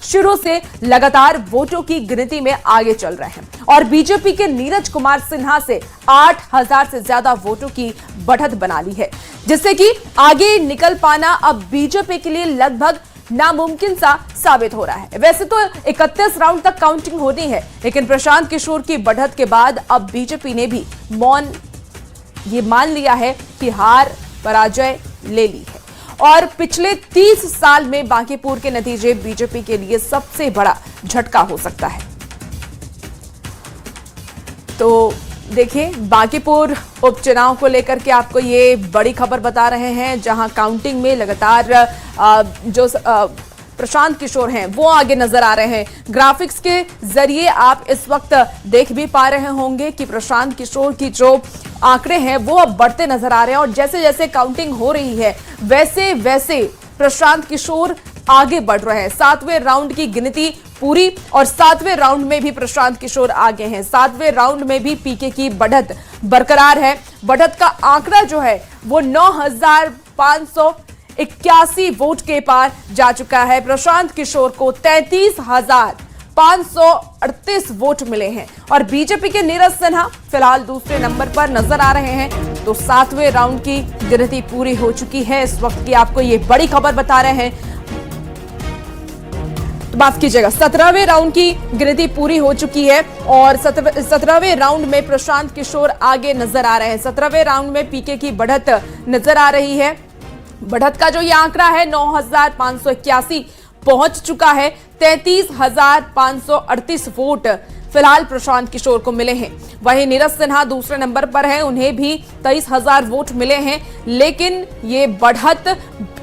शुरू से लगातार वोटों की गिनती में आगे चल रहे हैं और बीजेपी के नीरज कुमार सिन्हा से 8000 से ज्यादा वोटों की बढ़त बना ली है, जिससे कि आगे निकल पाना अब बीजेपी के लिए लगभग नामुमकिन सा साबित हो रहा है। वैसे तो 31 राउंड तक काउंटिंग होनी है, लेकिन प्रशांत किशोर की बढ़त के बाद अब बीजेपी ने भी ये मान लिया है कि हार पराजय ले ली है और पिछले 30 साल में बांकीपुर के नतीजे बीजेपी के लिए सबसे बड़ा झटका हो सकता है। तो देखिए, बांकीपुर उपचुनाव को लेकर के आपको ये बड़ी खबर बता रहे हैं, जहां काउंटिंग में लगातार जो प्रशांत किशोर हैं वो आगे नजर आ रहे हैं। ग्राफिक्स के जरिए आप इस वक्त देख भी पा रहे होंगे कि प्रशांत किशोर की जो आंकड़े हैं वो अब बढ़ते नजर आ रहे हैं और जैसे जैसे काउंटिंग हो रही है वैसे वैसे प्रशांत किशोर आगे बढ़ रहे हैं। 7वें राउंड की गिनती पूरी और 7वें राउंड में भी प्रशांत किशोर आगे हैं। 7वें राउंड में भी पीके की बढ़त बरकरार है। बढ़त का आंकड़ा जो है वो 9581 वोट के पार जा चुका है। प्रशांत किशोर को 33,538 वोट मिले हैं और बीजेपी के नीरज सिन्हा फिलहाल दूसरे नंबर पर नजर आ रहे हैं। तो 7वें राउंड की गिनती पूरी हो चुकी है। इस वक्त की आपको ये बड़ी खबर बता रहे हैं, माफ कीजिएगा, 17वें राउंड की गिनती पूरी हो चुकी है और 17वें राउंड में प्रशांत किशोर आगे नजर आ रहे हैं। 17वें राउंड में पीके की बढ़त नजर आ रही है। बढ़त का जो ये आंकड़ा है 9581 पहुंच चुका है। 33,538 वोट फिलहाल प्रशांत किशोर को मिले हैं। वहीं नीरज सिन्हा दूसरे नंबर पर हैं, उन्हें भी 23,000 वोट मिले हैं, लेकिन ये बढ़त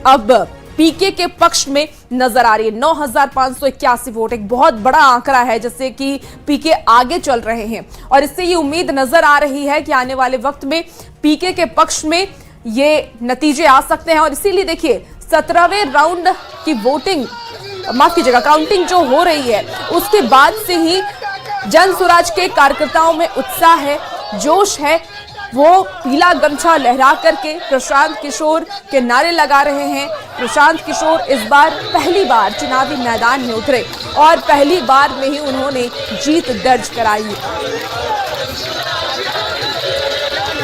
अब पीके के पक्ष में नजर आ रही है। 9581 वोट एक बहुत बड़ा आंकड़ा है, जिससे कि पीके आगे चल रहे हैं और इससे ये उम्मीद नजर आ रही है कि आने वाले वक्त में पीके के पक्ष में ये नतीजे आ सकते हैं। और इसीलिए देखिए, 17वें राउंड की वोटिंग, माफ कीजिएगा, काउंटिंग जो हो रही है उसके बाद से ही जन स्वराज के कार्यकर्ताओं में उत्साह है, जोश है। वो पीला गमछा लहरा करके प्रशांत किशोर के नारे लगा रहे हैं। प्रशांत किशोर इस बार पहली बार चुनावी मैदान में उतरे और पहली बार में ही उन्होंने जीत दर्ज कराई।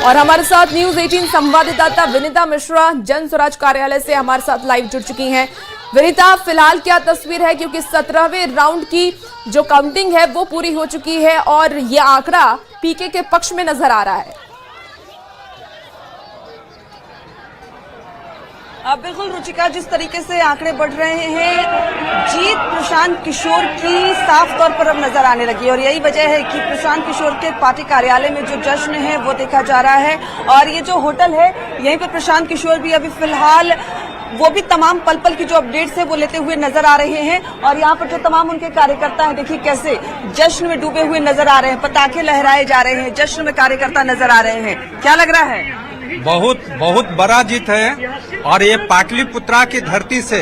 और हमारे साथ न्यूज़ 18 संवाददाता विनीता मिश्रा जन स्वराज कार्यालय से हमारे साथ लाइव जुड़ चुकी हैं। विनीता, फिलहाल क्या तस्वीर है, क्योंकि 17वें राउंड की जो काउंटिंग है वो पूरी हो चुकी है और ये आंकड़ा पीके के पक्ष में नजर आ रहा है। बिल्कुल रुचिका, जिस तरीके से आंकड़े बढ़ रहे हैं, जीत प्रशांत किशोर की साफ तौर पर अब नजर आने लगी और यही वजह है कि प्रशांत किशोर के पार्टी कार्यालय में जो जश्न है वो देखा जा रहा है। और ये जो होटल है यहीं पर प्रशांत किशोर भी अभी फिलहाल वो भी तमाम पल पल की जो अपडेट्स है वो लेते हुए नजर आ रहे हैं और यहाँ पर जो तमाम उनके कार्यकर्ता हैं, देखिए कैसे जश्न में डूबे हुए नजर आ रहे हैं, पटाखे लहराए जा रहे हैं, जश्न में कार्यकर्ता नजर आ रहे हैं। क्या लग रहा है? बहुत बड़ा जीत है और ये पाटलिपुत्रा की धरती से,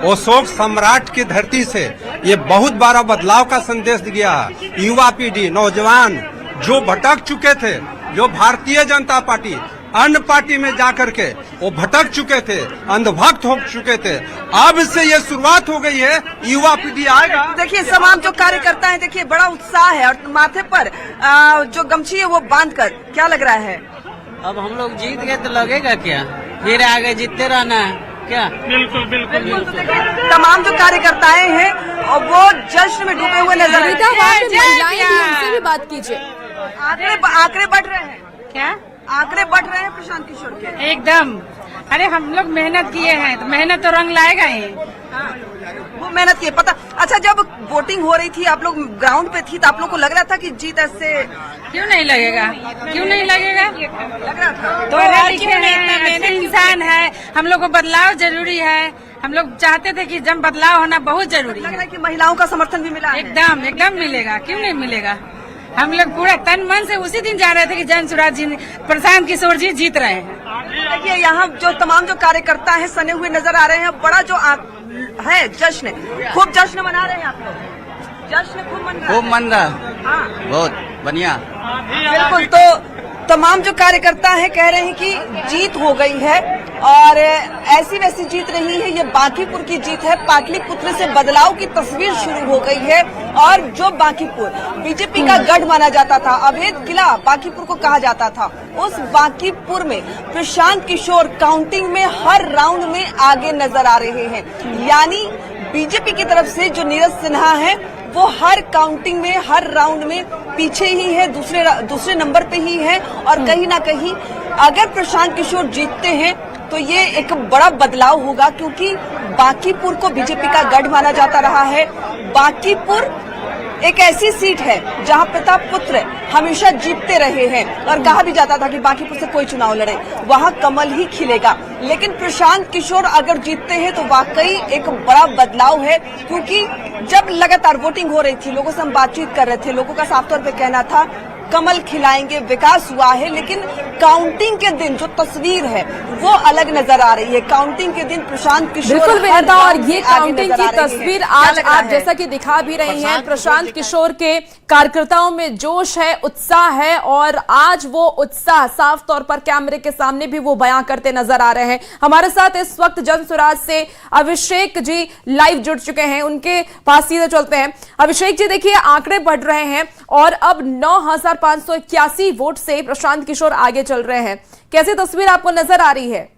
अशोक सम्राट की धरती से ये बहुत बड़ा बदलाव का संदेश दिया है। युवा पीढ़ी, नौजवान जो भटक चुके थे, जो भारतीय जनता पार्टी अन्य पार्टी में जाकर के वो भटक चुके थे, अंधभक्त हो चुके थे, अब से ये शुरुआत हो गई है, युवा पीढ़ी आएगा। देखिए तमाम जो कार्यकर्ता हैं, देखिए बड़ा उत्साह है और माथे पर जो गमछी है वो बांध कर, क्या लग रहा है? अब हम लोग जीत गए तो लगेगा क्या, फिर आगे जीतते रहना है क्या? बिल्कुल बिल्कुल बिल्कुल। तो देखिए तमाम जो कार्यकर्ताएं हैं और वो जश्न में डूबे हुए नजर आ रहे हैं। उनसे भी बात कीजिए। आंकड़े बढ़ रहे हैं क्या? आंकड़े बढ़ रहे हैं प्रशांत किशोर के एकदम। अरे हम लोग मेहनत किए हैं तो मेहनत तो रंग लाएगा ही। वो मेहनत किए, पता। अच्छा, जब वोटिंग हो रही थी, आप लोग ग्राउंड पे थी, तो आप लोग को लग रहा था कि जीत ऐसे? क्यों नहीं लगेगा, क्यों नहीं लगेगा? लग रहा था। तो ऐसे इंसान है, हम लोग को बदलाव जरूरी है। हम लोग चाहते थे कि जब बदलाव होना बहुत जरूरी लग रहा है। है कि महिलाओं का समर्थन भी मिला है। एकदम एकदम मिलेगा, क्यों नहीं मिलेगा? हम लोग पूरा तन मन से उसी दिन जा रहे थे कि जन स्वराज जी, प्रशांत किशोर जी जीत रहे हैं। देखिए यहाँ जो तमाम जो कार्यकर्ता हैं सने हुए नजर आ रहे हैं। बड़ा जो है जश्न, खूब जश्न मना रहे हैं आप लोग। जश्न खूब मन रहा। हाँ, बहुत बढ़िया। बिल्कुल। तो तमाम जो कार्यकर्ता हैं कह रहे हैं कि जीत हो गई है और ऐसी वैसी जीत नहीं है, ये बांकीपुर की जीत है। पाटलिपुत्र से बदलाव की तस्वीर शुरू हो गई है और जो बांकीपुर बीजेपी का गढ़ माना जाता था, अवैध किला बांकीपुर को कहा जाता था, उस बांकीपुर में प्रशांत किशोर काउंटिंग में हर राउंड में आगे नजर आ रहे हैं। यानी बीजेपी की तरफ से जो नीरज सिन्हा है वो हर काउंटिंग में, हर राउंड में पीछे ही है, दूसरे नंबर पे ही है। और कहीं ना कहीं अगर प्रशांत किशोर जीतते हैं तो ये एक बड़ा बदलाव होगा, क्योंकि बांकीपुर को बीजेपी का गढ़ माना जाता रहा है। बांकीपुर एक ऐसी सीट है जहां प्रताप पुत्र हमेशा जीतते रहे हैं और कहा भी जाता था कि बांकीपुर से कोई चुनाव लड़े वहां कमल ही खिलेगा। लेकिन प्रशांत किशोर अगर जीतते हैं तो वाकई एक बड़ा बदलाव है, क्योंकि जब लगातार वोटिंग हो रही थी, लोगों से हम बातचीत कर रहे थे, लोगों का साफ तौर पे कहना था कमल खिलाएंगे, विकास हुआ है। लेकिन काउंटिंग के दिन जो तस्वीर है वो अलग नजर आ रही है। काउंटिंग के दिन प्रशांत किशोर बिल्कुल विनीता, और ये काउंटिंग की तस्वीर आज आप जैसा कि दिखा भी रही हैं, प्रशांत किशोर के कार्यकर्ताओं में जोश है, उत्साह है, और आज वो उत्साह साफ तौर पर कैमरे के सामने भी वो बयां करते नजर आ रहे हैं। हमारे साथ इस वक्त जनसुराज से अभिषेक जी लाइव जुड़ चुके हैं, उनके पास सीधे चलते हैं। अभिषेक जी, देखिए आंकड़े बढ़ रहे हैं और अब 9,581 वोट से प्रशांत किशोर आगे चल रहे हैं। कैसी तस्वीर आपको नजर आ रही है?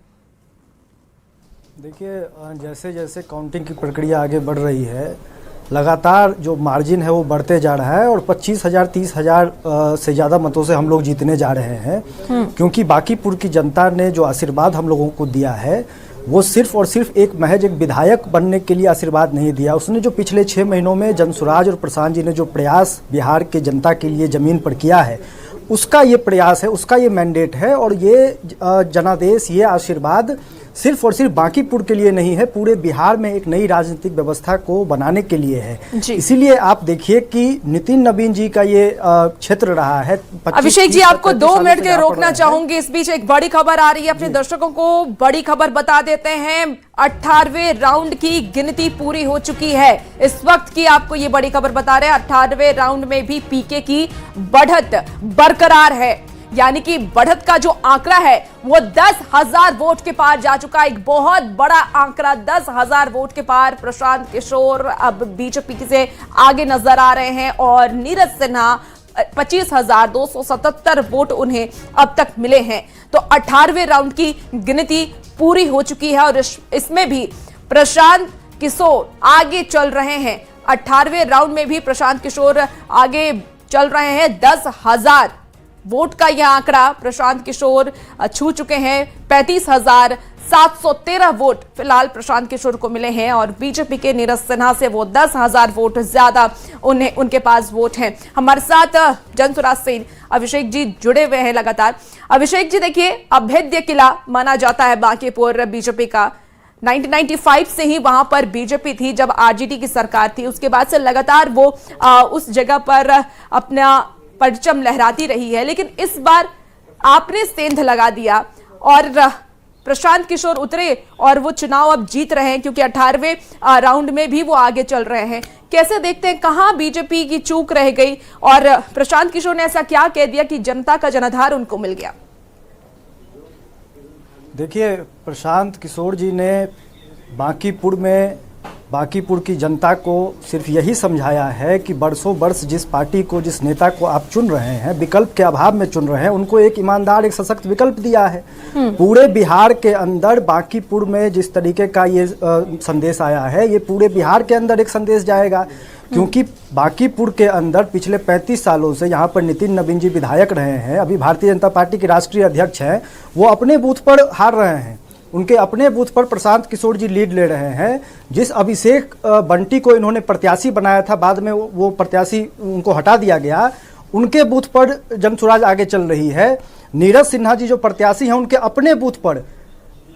देखिए, जैसे जैसे काउंटिंग की प्रक्रिया आगे बढ़ रही है, लगातार जो मार्जिन है वो बढ़ते जा रहा है और 25,000 30,000 से ज़्यादा मतों से हम लोग जीतने जा रहे हैं। क्योंकि बांकीपुर की जनता ने जो आशीर्वाद हम लोगों को दिया है वो सिर्फ और सिर्फ एक महज एक विधायक बनने के लिए आशीर्वाद नहीं दिया। उसने जो पिछले 6 महीनों में जनसुराज और प्रशांत जी ने जो प्रयास बिहार के जनता के लिए ज़मीन पर किया है, उसका ये प्रयास है, उसका ये मैंडेट है। और ये जनादेश, ये आशीर्वाद सिर्फ और सिर्फ बांकीपुर के लिए नहीं है, पूरे बिहार में एक नई राजनीतिक व्यवस्था को बनाने के लिए है। इसीलिए आप देखिए कि नितिन नवीन जी का ये क्षेत्र रहा है। अभिषेक जी, आपको 2 मिनट के रोकना चाहूंगी। इस बीच एक बड़ी खबर आ रही है, अपने दर्शकों को बड़ी खबर बता देते हैं। 18वें राउंड की गिनती पूरी हो चुकी है। इस वक्त की आपको ये बड़ी खबर बता रहे हैं, 18वें राउंड में भी पीके की बढ़त बरकरार है। यानी कि बढ़त का जो आंकड़ा है वो 10,000 वोट के पार जा चुका है। एक बहुत बड़ा आंकड़ा, 10,000 वोट के पार प्रशांत किशोर अब बीजेपी से आगे नजर आ रहे हैं और नीरज सिन्हा 25,277 वोट उन्हें अब तक मिले हैं। तो 18वें राउंड की गिनती पूरी हो चुकी है और इसमें भी प्रशांत किशोर आगे चल रहे हैं। 18वें राउंड में भी प्रशांत किशोर आगे चल रहे हैं। 10,000 वोट का यह आंकड़ा प्रशांत किशोर छू चुके हैं। 35,713 वोट फिलहाल प्रशांत किशोर को मिले हैं और बीजेपी के नीरज सिन्हा से वो 10,000 वोट ज्यादा उनके पास वोट हैं। हमारे साथ जनसुराज से अभिषेक जी जुड़े हुए हैं लगातार। अभिषेक जी, देखिए अभेद्य किला माना जाता है बांकीपुर बीजेपी का। 1995 से ही वहां पर बीजेपी थी, जब आरजेडी की सरकार थी। उसके बाद से लगातार वो उस जगह पर अपना परचम लहराती रही है। लेकिन इस बार आपने सेंध लगा दिया और प्रशांत किशोर उतरे और वो चुनाव अब जीत रहे हैं, क्योंकि 18वें राउंड में भी वो आगे चल रहे हैं। कैसे देखते हैं, कहां बीजेपी की चूक रह गई और प्रशांत किशोर ने ऐसा क्या कह दिया कि जनता का जनाधार उनको मिल गया? देखिए, प्रशांत किशोर जी ने बांकीपुर की जनता को सिर्फ यही समझाया है कि बरसों वर्ष जिस पार्टी को, जिस नेता को आप चुन रहे हैं, विकल्प के अभाव में चुन रहे हैं, उनको एक ईमानदार, एक सशक्त विकल्प दिया है। पूरे बिहार के अंदर बांकीपुर में जिस तरीके का ये संदेश आया है, ये पूरे बिहार के अंदर एक संदेश जाएगा। क्योंकि बांकीपुर के अंदर पिछले 35 सालों से यहाँ पर नितिन नवीन जी विधायक रहे हैं, अभी भारतीय जनता पार्टी के राष्ट्रीय अध्यक्ष हैं, वो अपने बूथ पर हार रहे हैं। उनके अपने बूथ पर प्रशांत किशोर जी लीड ले रहे हैं। जिस अभिषेक बंटी को इन्होंने प्रत्याशी बनाया था, बाद में वो प्रत्याशी उनको हटा दिया गया, उनके बूथ पर जनसुराज आगे चल रही है। नीरज सिन्हा जी जो प्रत्याशी हैं, उनके अपने बूथ पर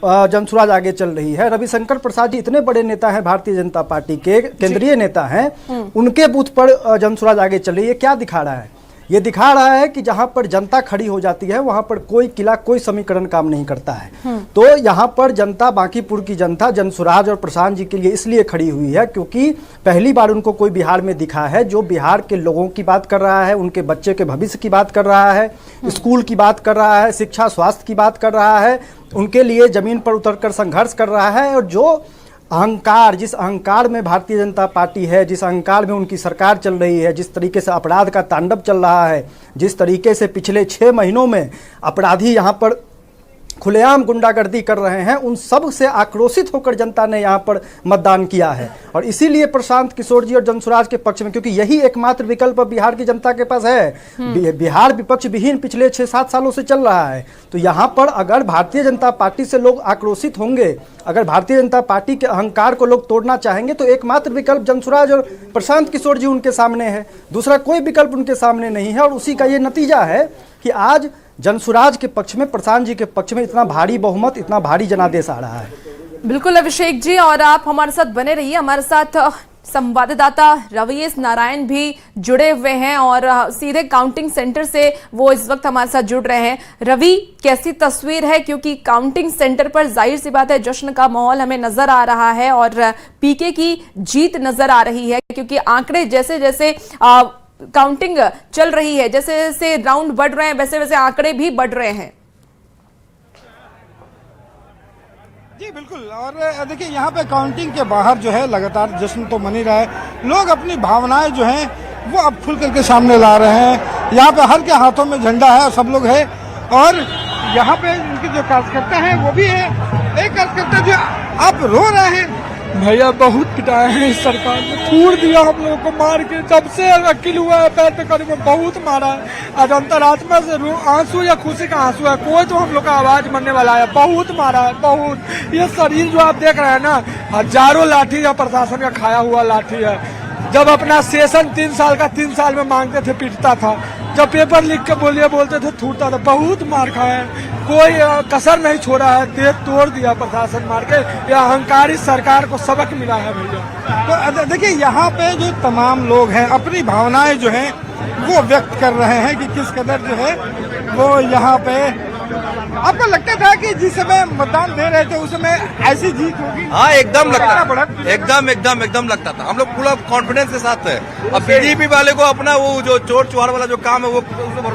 जनसुराज आगे चल रही है। रविशंकर प्रसाद जी इतने बड़े नेता हैं, भारतीय जनता पार्टी के केंद्रीय नेता हैं, उनके बूथ पर जनसुराज आगे चल रही है। क्या दिखा रहा है? ये दिखा रहा है कि जहां पर जनता खड़ी हो जाती है वहां पर कोई किला, कोई समीकरण काम नहीं करता है। तो यहां पर जनता, बांकीपुर की जनता जनसुराज और प्रशांत जी के लिए इसलिए खड़ी हुई है क्योंकि पहली बार उनको कोई बिहार में दिखा है जो बिहार के लोगों की बात कर रहा है, उनके बच्चे के भविष्य की बात कर रहा है, स्कूल की बात कर रहा है, शिक्षा स्वास्थ्य की बात कर रहा है, उनके लिए जमीन पर उतरकर संघर्ष कर रहा है। और जो अहंकार, जिस अहंकार में भारतीय जनता पार्टी है, जिस अहंकार में उनकी सरकार चल रही है, जिस तरीके से अपराध का तांडव चल रहा है, जिस तरीके से पिछले 6 महीनों में अपराधी यहाँ पर खुलेआम गुंडागर्दी कर रहे हैं, उन सब से आक्रोशित होकर जनता ने यहाँ पर मतदान किया है। और इसीलिए प्रशांत किशोर जी और जनसुराज के पक्ष में, क्योंकि यही एकमात्र विकल्प बिहार की जनता के पास है। बिहार विपक्ष विहीन पिछले 6-7 सालों से चल रहा है। तो यहाँ पर अगर भारतीय जनता पार्टी से लोग आक्रोशित होंगे, अगर भारतीय जनता पार्टी के अहंकार को लोग तोड़ना चाहेंगे, तो एकमात्र विकल्प जनसुराज और प्रशांत किशोर जी उनके सामने है, दूसरा कोई विकल्प उनके सामने नहीं है। और उसी का ये नतीजा है कि आज जनसुराज के पक्ष में, प्रशांत जी के पक्ष में इतना भारी बहुमत, इतना भारी जनादेश आ रहा है। बिल्कुल अभिषेक जी, और आप हमारे साथ बने रहिए। हमारे साथ संवाददाता रवीश नारायण भी जुड़े हुए हैं और सीधे काउंटिंग सेंटर से वो इस वक्त हमारे साथ जुड़ रहे हैं। रवि, कैसी तस्वीर है? क्योंकि काउंटिंग सेंटर पर जाहिर सी बात है जश्न का माहौल हमें नजर आ रहा है और पीके की जीत नजर आ रही है, क्योंकि आंकड़े जैसे जैसे काउंटिंग चल रही है, जैसे जैसे राउंड बढ़ रहे हैं, वैसे वैसे आंकड़े भी बढ़ रहे हैं। जी बिल्कुल। और देखिए यहाँ पे काउंटिंग के बाहर जो है लगातार जश्न तो मन ही रहा है। लोग अपनी भावनाएं जो हैं वो अब खुल करके सामने ला रहे हैं। यहाँ पे हर के हाथों में झंडा है और सब लोग है। और यहाँ पे उनके जो कार्यकर्ता हैं वो भी है। एक कार्यकर्ता जो आप रो रहे हैं, भैया बहुत पिटाए हैं इस सरकार ने, छूट दिया हम लोगों को मार के। जब से वकील हुआ है पैर पे करीब बहुत मारा है। आज अंतरात्मा से आंसू या खुशी का आंसू है, कोई तो हम लोग का आवाज मरने वाला है। बहुत मारा है, बहुत। ये शरीर जो आप देख रहे हैं ना, हजारों लाठी या प्रशासन का खाया हुआ लाठी है। जब अपना सेशन 3 साल का 3 साल में मांगते थे पीटता था, जब पेपर लिख के बोलते थे छूटता था। बहुत मार खाया है, कोई कसर नहीं छोड़ा है, देह तोड़ दिया प्रशासन मार के। यह अहंकारी सरकार को सबक मिला है भैया। तो देखिए यहाँ पे जो तमाम लोग हैं अपनी भावनाएं जो हैं वो व्यक्त कर रहे हैं कि किस कदर जो है वो यहाँ पे। आपको लगता था कि जिस समय मतदान दे रहे थे उस समय ऐसी जीत होगी? हाँ, एकदम लगता था, एकदम लगता था। हम लोग पूरा कॉन्फिडेंस के साथ है। अब बीजेपी वाले को अपना वो जो चोर चुहार वाला जो काम है वो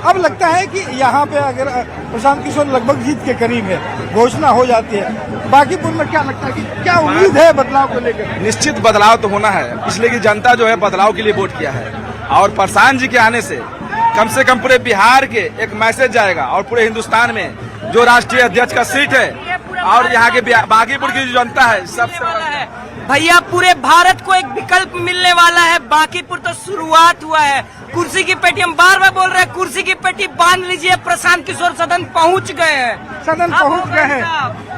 अब लगता है कि यहाँ पे अगर प्रशांत किशोर लगभग जीत के करीब है, घोषणा हो जाती है। बांकीपुर में क्या लगता है कि क्या उम्मीद है बदलाव को लेकर? निश्चित बदलाव तो होना है, इसलिए कि जनता जो है बदलाव के लिए वोट किया है। और प्रशांत जी के आने से कम पूरे बिहार के एक मैसेज जाएगा और पूरे हिंदुस्तान में जो राष्ट्रीय अध्यक्ष का सीट है और यहाँ के बांकीपुर की जो जनता है सबसे भैया पूरे भारत को एक विकल्प मिलने वाला है। बांकीपुर तो शुरुआत हुआ है। कुर्सी की पेटी, हम बार बार बोल रहे हैं, कुर्सी की पेटी बांध लीजिए। प्रशांत किशोर सदन पहुंच गए हैं, सदन पहुंच गए हैं।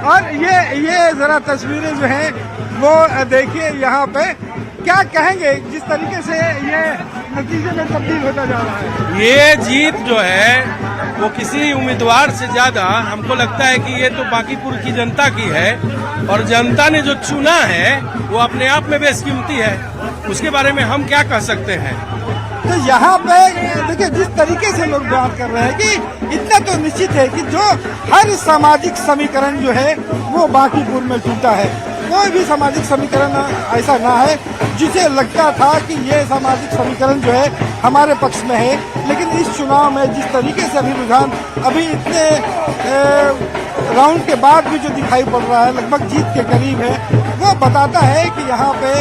और ये जरा तस्वीरें जो हैं वो देखिए यहाँ पे, क्या कहेंगे जिस तरीके से ये नतीजे में तब्दील होता जा रहा है? ये जीत जो है वो किसी उम्मीदवार से ज्यादा हमको लगता है कि ये तो बांकीपुर की जनता की है। और जनता ने जो चुना है वो अपने आप में बेशकीमती है, उसके बारे में हम क्या कह सकते हैं। तो यहाँ पे देखिए जिस तरीके से लोग बात कर रहे हैं कि इतना तो निश्चित है कि जो हर सामाजिक समीकरण जो है वो बांकीपुर में टूटा है। कोई भी सामाजिक समीकरण ऐसा ना है जिसे लगता था कि ये सामाजिक समीकरण जो है हमारे पक्ष में है। लेकिन इस चुनाव में जिस तरीके से अभी रुझान अभी इतने राउंड के बाद भी जो दिखाई पड़ रहा है, लगभग जीत के करीब है, वो बताता है कि यहाँ पे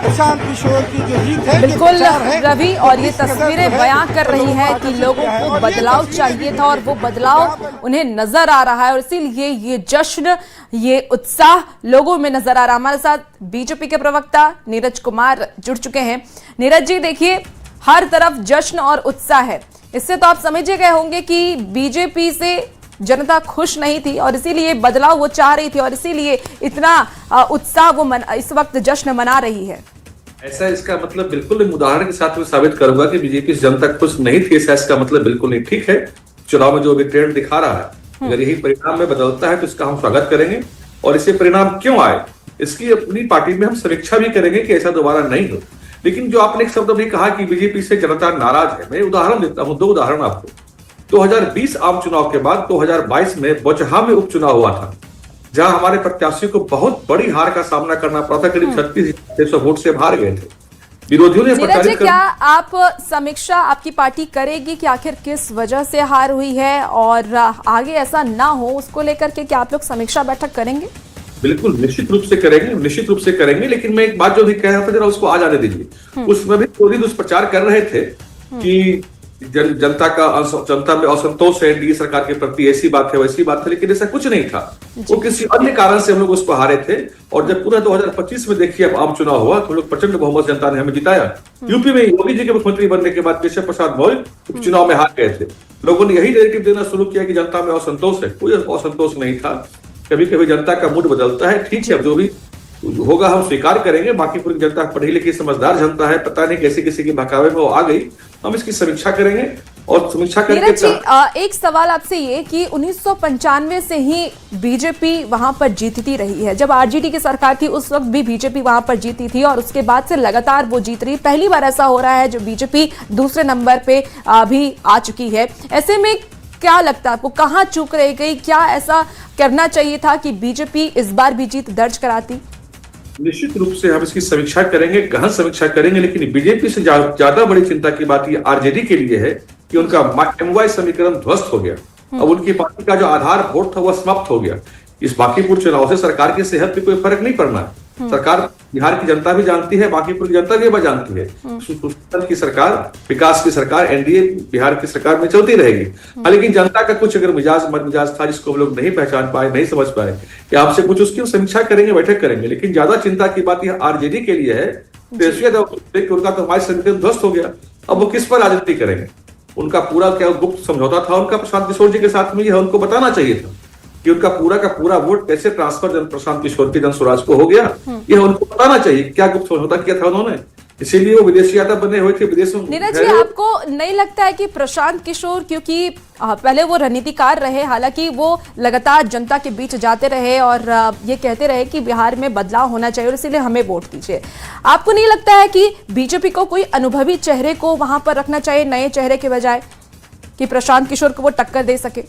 प्रशांत किशोर की जो जीत है बिल्कुल रवि। और ये तस्वीरें बयां कर रही है कि लोगों को बदलाव चाहिए था और वो बदलाव उन्हें नजर आ रहा है और इसीलिए ये जश्न, ये उत्साह लोगों में नजर आ रहा है। हमारे साथ बीजेपी के प्रवक्ता नीरज कुमार जुड़ चुके हैं। नीरज जी, देखिए हर तरफ जश्न और उत्साह है, इससे तो आप समझ गए होंगे कि बीजेपी से जनता खुश नहीं थी और इसीलिए बदलाव वो चाह रही थी और इसीलिए इतना उत्साह वो इस वक्त जश्न मना रही है। ऐसा इसका मतलब बिल्कुल उदाहरण के साथ मैं साबित करूंगा कि बीजेपी से जनता खुश नहीं थी, ऐसा इसका मतलब बिल्कुल नहीं। ठीक है, चुनाव में जो अभी ट्रेंड दिखा रहा है, अगर यही परिणाम में बदलता है तो इसका हम स्वागत करेंगे। और इससे परिणाम क्यों आए इसकी अपनी पार्टी में हम समीक्षा भी करेंगे कि ऐसा दोबारा नहीं हो। लेकिन जो आपने एक शब्द अभी कहा कि बीजेपी से जनता नाराज है, मैं उदाहरण देता हूं, 2 उदाहरण आपको। 2020 आम चुनाव के बाद 2022 में बोचहा में उपचुनाव हुआ था, जहां हमारे प्रत्याशी को बहुत बड़ी हार का सामना करना पड़ा था। करीब 3600 वोट से हार गए थे। विरोधियों ने नीरज जी, क्या आप समीक्षा आपकी पार्टी करेगी कि आखिर किस वजह से हार हुई है, और आगे ऐसा ना हो उसको लेकर के क्या आप लोग समीक्षा बैठक करेंगे? बिल्कुल, निश्चित रूप से करेंगे, निश्चित रूप से करेंगे। लेकिन मैं एक बात जो भी कह रहा था, जरा उसको आ जाने दीजिए। उसमें भी थोड़ी दुष्प्रचार कर रहे थे कि जनता में असंतोष है एनडीए सरकार के प्रति, ऐसी बात है वैसी बात है, लेकिन ऐसा कुछ नहीं था। वो किसी अन्य कारण से हम लोग उसको हारे थे। और जब पूरा 2025 में देखिए अब आम चुनाव हुआ तो लोग प्रचंड बहुमत जनता ने हमें जिताया। यूपी में योगी जी के मुख्यमंत्री बनने के बाद केशव प्रसाद मौर्य उपचुनाव में हार गए थे। लोगों ने यही नैरेटिव देना शुरू किया कि जनता में असंतोष है। कोई असंतोष नहीं था। कभी कभी जनता का मूड बदलता है, ठीक है, अब जो भी होगा हम स्वीकार करेंगे। बाकी पूरी जनता पढ़ी लिखी समझदार जनता है, पता नहीं कैसे किसी के बहकावे में वो आ गई। हम इसकी समीक्षा करेंगे और समीक्षा करके एक सवाल आपसे ये कि 1995 से ही बीजेपी वहां पर जीतती रही है। जब आरजेडी की सरकार थी उस वक्त भी बीजेपी वहां पर जीती थी, और उसके बाद से लगातार वो जीत रही। पहली बार ऐसा हो रहा है जो बीजेपी दूसरे नंबर पे भी आ चुकी है। ऐसे में क्या लगता है आपको, कहां चूक रह गई? क्या ऐसा करना चाहिए था कि बीजेपी इस बार भी जीत दर्ज कराती? निश्चित रूप से हम इसकी समीक्षा करेंगे, गहन समीक्षा करेंगे। लेकिन बीजेपी से ज्यादा बड़ी चिंता की बात ये आरजेडी के लिए है कि उनका एमवाई समीकरण ध्वस्त हो गया। अब उनकी पार्टी का जो आधार वोट था वह समाप्त हो गया। इस बांकीपुर चुनाव से सरकार की सेहत पे कोई फर्क नहीं पड़ना है। सरकार बिहार की जनता भी जानती है, बांकीपुर की जनता भी जानती है की सरकार, विकास की सरकार, एनडीए बिहार की सरकार में चलती रहेगी। लेकिन जनता का कुछ अगर मिजाज था जिसको हम लोग नहीं पहचान पाए, नहीं समझ पाए, कि आपसे कुछ उसकी समीक्षा करेंगे, बैठक करेंगे। लेकिन ज्यादा चिंता की बात यह आरजेडी के लिए है, उनका तो हमारे संगठन ध्वस्त हो गया। अब वो किस पर राजनीति करेंगे? उनका पूरा क्या गुप्त समझौता था उनका प्रशांत किशोर जी के साथ में, यह उनको बताना चाहिए था कि उनका पूरा का पूरा वोट कैसे ट्रांसफर प्रशांत किशोर के जन स्वराज को हो गया। यह उनको बताना चाहिए क्या गुप्त समझौता किया था उन्होंने, इसीलिए वो विदेशी यादव बने हुए थे विदेशों में। नीरज जी, आपको नहीं लगता है कि प्रशांत किशोर, क्योंकि पहले वो रणनीतिकार रहे, हालांकि वो लगातार जनता के बीच जाते रहे और ये कहते रहे कि बिहार में बदलाव होना चाहिए और इसीलिए हमें वोट दीजिए, आपको नहीं लगता है कि बीजेपी को कोई अनुभवी चेहरे को वहां पर रखना चाहिए नए चेहरे के बजाय, कि प्रशांत किशोर को वो टक्कर दे सके?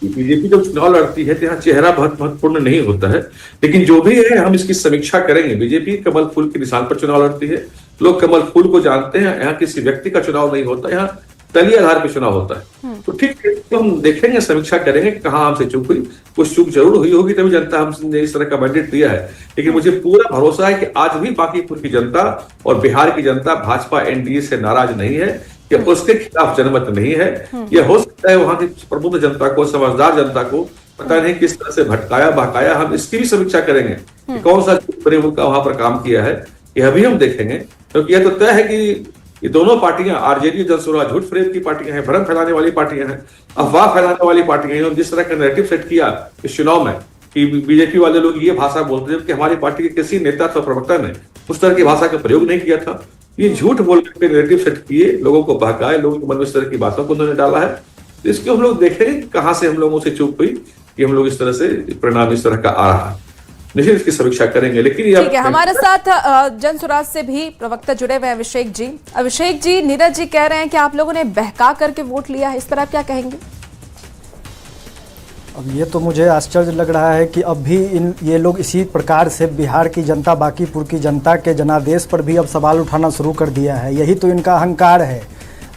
बीजेपी जब चुनाव लड़ती है तो यहाँ चेहरा बहुत महत्वपूर्ण नहीं होता है। लेकिन जो भी है हम इसकी समीक्षा करेंगे। बीजेपी कमल फूल के निशान पर चुनाव लड़ती है, लोग कमल फूल को जानते हैं। यहाँ किसी व्यक्ति का चुनाव नहीं होता, यहाँ दलीय आधार पर चुनाव होता है। तो ठीक है, तो हम देखेंगे, समीक्षा करेंगे कहाँ हमसे चूक हुई। कुछ चूक जरूर हुई होगी, तभी जनता हमने इस तरह का मैंडेट दिया है। लेकिन मुझे पूरा भरोसा है कि आज भी बांकीपुर की जनता और बिहार की जनता भाजपा एनडीए से नाराज नहीं है, कि उसके खिलाफ जनमत नहीं है। यह हो सकता है वहां की प्रबुद्ध जनता को, समझदार जनता को पता नहीं किस तरह से भटकाया बहकाया। हम इसकी भी समीक्षा करेंगे कि कौन सा प्रयोग का वहां पर काम किया है, यह भी हम देखेंगे। क्योंकि यह तो तय है कि ये दोनों पार्टियां, आरजेडी जनसुराज झूठ फरेब की पार्टियां हैं, भ्रम फैलाने वाली पार्टियां हैं, अफवाह फैलाने वाली पार्टियां हैं। जिस तरह का नैरेटिव सेट किया इस चुनाव में कि बीजेपी वाले लोग ये भाषा बोलते हैं कि हमारी पार्टी के किसी नेता अथवा प्रवक्ता ने उस तरह की भाषा का प्रयोग नहीं किया था। ये झूठ बोल के नैरेटिव सेट किए, लोगों को बहकाए, लोगों के मन में इस तरह की बातों को उन्होंने डाला है। तो इसके हम लोग देखें कहां से हम लोगों से चूक हुई कि हम लोग इस तरह से परिणाम इस तरह का आ रहा है। निश्चित इसकी समीक्षा करेंगे। लेकिन ठीक है, हमारे साथ जन स्वराज से भी प्रवक्ता जुड़े हुए अभिषेक जी। अभिषेक जी, नीरज जी कह रहे हैं कि आप लोगों ने बहका करके वोट लिया है, इस तरह क्या कहेंगे? अब ये तो मुझे आश्चर्य लग रहा है कि अब भी ये लोग इसी प्रकार से बिहार की जनता, बांकीपुर की जनता के जनादेश पर भी अब सवाल उठाना शुरू कर दिया है। यही तो इनका अहंकार है।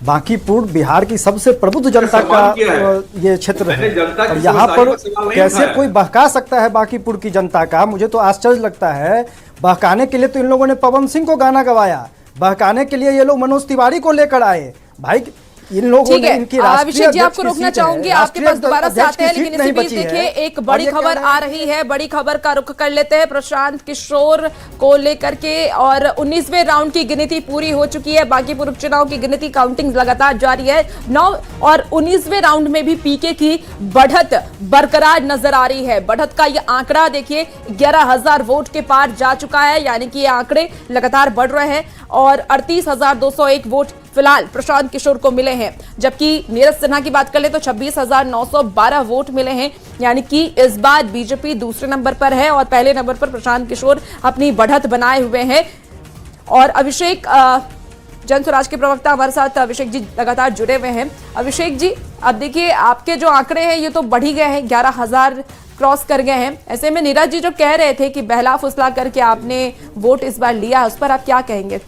बांकीपुर बिहार की सबसे प्रबुद्ध जनता का ये क्षेत्र है, और यहाँ पर कैसे कोई बहका सकता है बांकीपुर की जनता का? मुझे तो आश्चर्य लगता है। बहकाने के लिए तो इन लोगों ने पवन सिंह को गाना गवाया, बहकाने के लिए ये लोग मनोज तिवारी को लेकर आए। भाई इन लोगों ने इनकी अभिषेक जी, आपको रोकना चाहूंगी, आपके पास दोबारा से आते हैं, लेकिन इसी बीच देखिए एक बड़ी खबर आ रही है। बड़ी खबर का रुख कर लेते हैं प्रशांत किशोर को लेकर के, और 19वें राउंड की गिनती पूरी हो चुकी है। बांकीपुर उपचुनाव की गिनती, काउंटिंग लगातार जारी है। 9 और 19वें राउंड में भी पीके की बढ़त बरकरार नजर आ रही है। बढ़त का ये आंकड़ा देखिए 11,000 वोट के पार जा चुका है, यानी कि ये आंकड़े लगातार बढ़ रहे हैं। और 38,201 वोट फिलहाल प्रशांत किशोर को मिले हैं, जबकि नीरज सिन्हा की बात कर ले तो 26,912 वोट मिले हैं, यानी कि इस बार बीजेपी दूसरे नंबर पर है और पहले नंबर पर प्रशांत किशोर अपनी बढ़त बनाए हुए हैं। और अभिषेक जन स्वराज के प्रवक्ता हमारे साथ अभिषेक जी लगातार जुड़े हुए हैं। अभिषेक जी, अब देखिए आपके जो आंकड़े हैं ये तो बढ़ ही गए हैं, 11,000 क्रॉस कर गए हैं। ऐसे में नीरज जी जो कह रहे थे कि बहला फुसला करके आपने वोट इस बार लिया, उस पर आप क्या कहेंगे?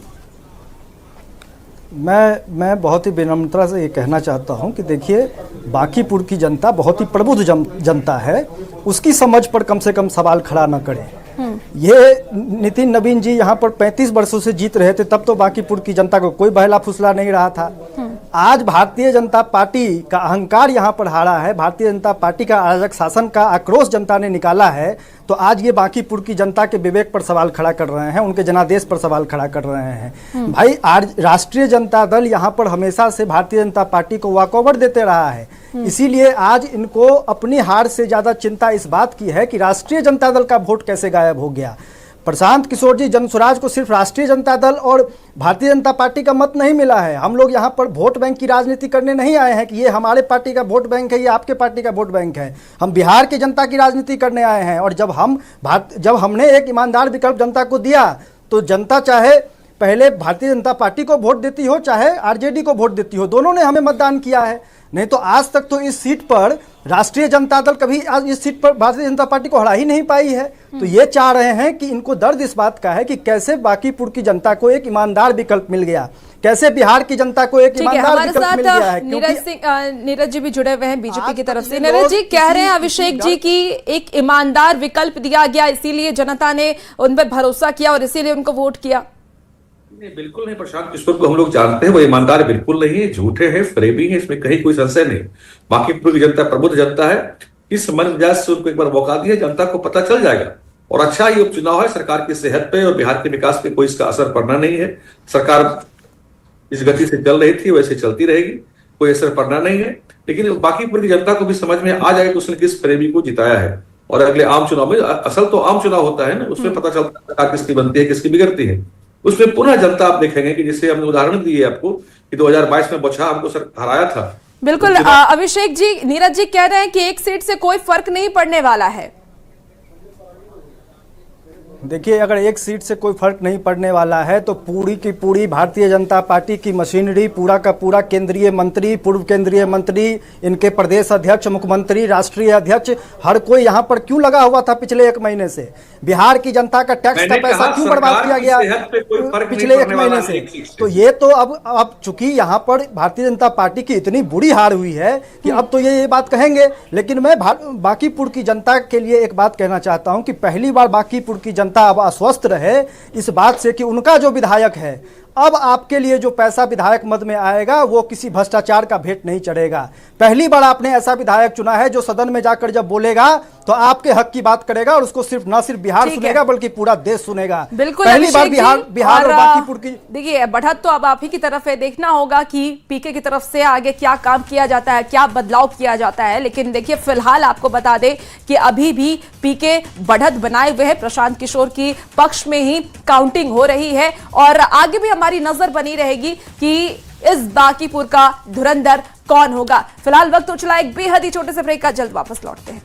मैं बहुत ही विनम्रता से ये कहना चाहता हूं कि देखिए, बांकीपुर की जनता बहुत ही प्रबुद्ध जनता है, उसकी समझ पर कम से कम सवाल खड़ा न करें। ये नितिन नवीन जी यहाँ पर 35 वर्षों से जीत रहे थे, तब तो बांकीपुर की जनता को कोई बहला फुसला नहीं रहा था। आज भारतीय जनता पार्टी का अहंकार यहाँ पर हारा है, भारतीय जनता पार्टी का अराजक शासन का आक्रोश जनता ने निकाला है, तो आज ये बांकीपुर की जनता के विवेक पर सवाल खड़ा कर रहे हैं, उनके जनादेश पर सवाल खड़ा कर रहे हैं। भाई, आज राष्ट्रीय जनता दल यहाँ पर हमेशा से भारतीय जनता पार्टी को वॉकओवर देते रहा है, इसीलिए आज इनको अपनी हार से ज्यादा चिंता इस बात की है कि राष्ट्रीय जनता दल का वोट कैसे गायब हो गया। प्रशांत किशोर जी, जन स्वराज को सिर्फ राष्ट्रीय जनता दल और भारतीय जनता पार्टी का मत नहीं मिला है। हम लोग यहाँ पर वोट बैंक की राजनीति करने नहीं आए हैं कि ये हमारे पार्टी का वोट बैंक है, ये आपके पार्टी का वोट बैंक है। हम बिहार की जनता की राजनीति करने आए हैं, और जब हमने एक ईमानदार विकल्प जनता को दिया, तो जनता चाहे पहले भारतीय जनता पार्टी को वोट देती हो, चाहे आरजेडी को वोट देती हो, दोनों ने हमें मतदान किया है। नहीं तो आज तक तो इस सीट पर राष्ट्रीय जनता दल कभी आज इस सीट पर भारतीय जनता पार्टी को हरा ही नहीं पाई है। तो ये चाह रहे हैं कि इनको दर्द इस बात का है कि कैसे बांकीपुर की जनता को एक ईमानदार विकल्प मिल गया, कैसे बिहार की जनता को एक ईमानदार विकल्प मिल गया है। नीरज जी भी जुड़े हुए हैं बीजेपी की तरफ से। नीरज जी कह रहे हैं अभिषेक जी की एक ईमानदार विकल्प दिया गया, इसीलिए जनता ने उन पर भरोसा किया और इसीलिए उनको वोट किया। नहीं, बिल्कुल नहीं। प्रशांत किशोर को हम लोग जानते हैं, वो ईमानदार बिल्कुल नहीं है, झूठे हैं, फरेबी हैं, इसमें कहीं कोई संशय नहीं। बांकीपुर की जनता प्रबुद्ध जनता है, इस मन मिजाज से उनको एक बार मौका दिया, जनता को पता चल जाएगा। और अच्छा ये उपचुनाव है, सरकार की सेहत पे और बिहार के विकास पे कोई इसका असर पड़ना नहीं है। सरकार इस गति से चल रही थी, वैसे चलती रहेगी, कोई असर पड़ना नहीं है। लेकिन बांकीपुर की जनता को भी समझ में आ जाएगा कि उसने किस फरेबी को जिताया है। और अगले आम चुनाव में, असल तो आम चुनाव होता है ना, उसमें पता चलता है सरकार किसकी बनती है, किसकी बिगड़ती है। उसमें पुनः जनता आप देखेंगे कि जिससे हमने उदाहरण दिए आपको कि 2022 में बौछार हमको हराया था। बिल्कुल अभिषेक जी, नीरज जी कह रहे हैं कि एक सीट से कोई फर्क नहीं पड़ने वाला है। देखिए, अगर एक सीट से कोई फर्क नहीं पड़ने वाला है तो पूरी की पूरी भारतीय जनता पार्टी की मशीनरी, पूरा का पूरा केंद्रीय मंत्री, पूर्व केंद्रीय मंत्री, इनके प्रदेश अध्यक्ष, मुख्यमंत्री, राष्ट्रीय अध्यक्ष, हर कोई यहाँ पर क्यों लगा हुआ था पिछले एक महीने से? बिहार की जनता का टैक्स का पैसा क्यों बर्बाद किया गया पिछले एक महीने से? तो ये तो अब चूंकि यहाँ पर भारतीय जनता पार्टी की इतनी बुरी हार हुई है कि अब तो ये बात कहेंगे। लेकिन मैं बांकीपुर की जनता के लिए एक बात कहना चाहता हूँ कि पहली बार बांकीपुर की जनता अब आश्वस्त रहे इस बात से कि उनका जो विधायक है, अब आपके लिए जो पैसा विधायक मद में आएगा वो किसी भ्रष्टाचार का भेंट नहीं चढ़ेगा। पहली बार आपने ऐसा विधायक चुना है जो सदन में जाकर जब बोलेगा तो आपके हक की बात करेगा, और उसको सिर्फ न सिर्फ बिहार सुनेगा बल्कि पूरा देश सुनेगा। बिल्कुल, पहली बार बिहार और बांकीपुर की। देखिए, बढ़त तो अब आप ही की तरफ है, देखना होगा कि पीके की तरफ से आगे क्या काम किया जाता है, क्या बदलाव किया जाता है। लेकिन देखिए, फिलहाल आपको बता दें कि अभी भी पीके बढ़त बनाए हुए है, प्रशांत किशोर की पक्ष में ही काउंटिंग हो रही है, और आगे भी हमारी नजर बनी रहेगी कि इस बांकीपुर का धुरंधर कौन होगा। फिलहाल वक्त हो चला एक बेहद ही छोटे से ब्रेक का, जल्द वापस लौटते हैं।